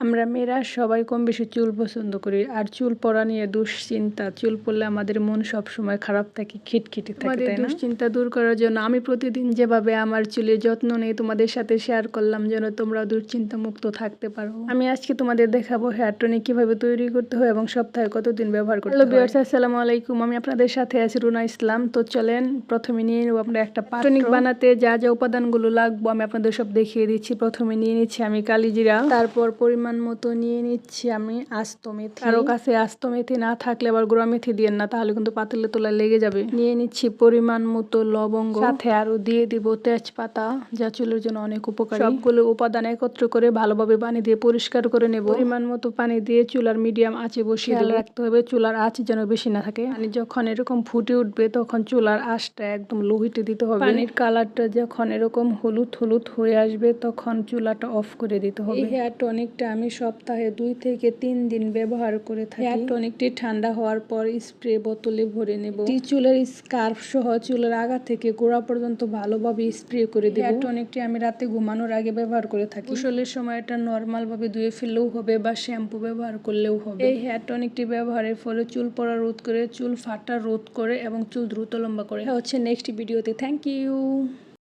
আমরা মেয়েরা সবাই কম বেশি চুল পছন্দ করি, আর চুল পড়া নিয়ে দুশ্চিন্তা। চুল পড়লে আমাদের মন সব সময় খারাপ থাকে, খিটখিটে থাকে। আমাদের দুশ্চিন্তা দূর করার জন্য আমি প্রতিদিন যেভাবে আমার চুলের যত্ন নেই তোমাদের সাথে শেয়ার করলাম, যেন তোমরা দুশ্চিন্তা মুক্ত থাকতে পারো। আমি আজকে তোমাদের দেখাবো হেয়ার টনিক কিভাবে তৈরি করতে হয় এবং সপ্তাহে কতদিন ব্যবহার করতে হয়। হ্যালো ভিউয়ার্স, আসসালামু আলাইকুম। আমি আপনাদের সাথে আছি রুনা ইসলাম। তো চলেন প্রথমে নিয়ে নেব আমরা একটা পাত্র। টনিক বানাতে যা যা উপাদানগুলো লাগবে আমি আপনাদের সব দেখিয়ে দিচ্ছি। প্রথমে নিয়ে নিচ্ছি আমি কালিজিরা, তারপর পরিমাণ মতো নিয়ে নিচ্ছি আমি আস্ত মেথি। কারো কাছে আস্ত মেথি না থাকলে আবার গুঁড়া মেথি দিয়েন না, তাহলে কিন্তু পাতলে তোলা লেগে যাবে। নিয়ে নিচ্ছি পরিমাণ মতো লবঙ্গ, সাথে আরো দিয়ে দিব তেজপাতা, যা চুলের জন্য অনেক উপকারী। সবগুলো উপাদান একত্র করে ভালোভাবে পানি দিয়ে পরিষ্কার করে নেব। পরিমাণ মতো পানি দিয়ে চুলার মিডিয়াম আঁচে বসিয়ে রাখতে হবে, চুলার আঁচ যেন বেশি না থাকে। পানি যখন এরকম ফুটে উঠবে তখন চুলার আঁচটা একদম লোহিতে দিতে হবে। পানির কালারটা যখন এরকম হলুদ হলুদ হয়ে আসবে তখন চুলাটা অফ করে দিতে হবে। এই হেয়ার টনিকটা আমি সপ্তাহে 2 থেকে 3 দিন ব্যবহার করে থাকি। হেয়ার টনিকটি ঠান্ডা হওয়ার পর স্প্রে বোতলে ভরে নেব। চুলের স্কার্ফ সহ চুলের আগা থেকে গোড়া পর্যন্ত ভালোভাবে স্প্রে করে দেব। হেয়ার টনিকটি আমি রাতে ঘুমানোর আগে ব্যবহার করে থাকি। গোসলের সময় এটা নর্মাল ভাবে ধুয়ে ফেললেও হবে বা শ্যাম্পু ব্যবহার করলেও হবে। এই হেয়ার টনিকটি ব্যবহারের ফলে চুল পড়া রোধ করে, চুল ফাটা রোধ করে এবং চুল দ্রুত লম্বা করে। হচ্ছে নেক্সট ভিডিওতে। Thank you.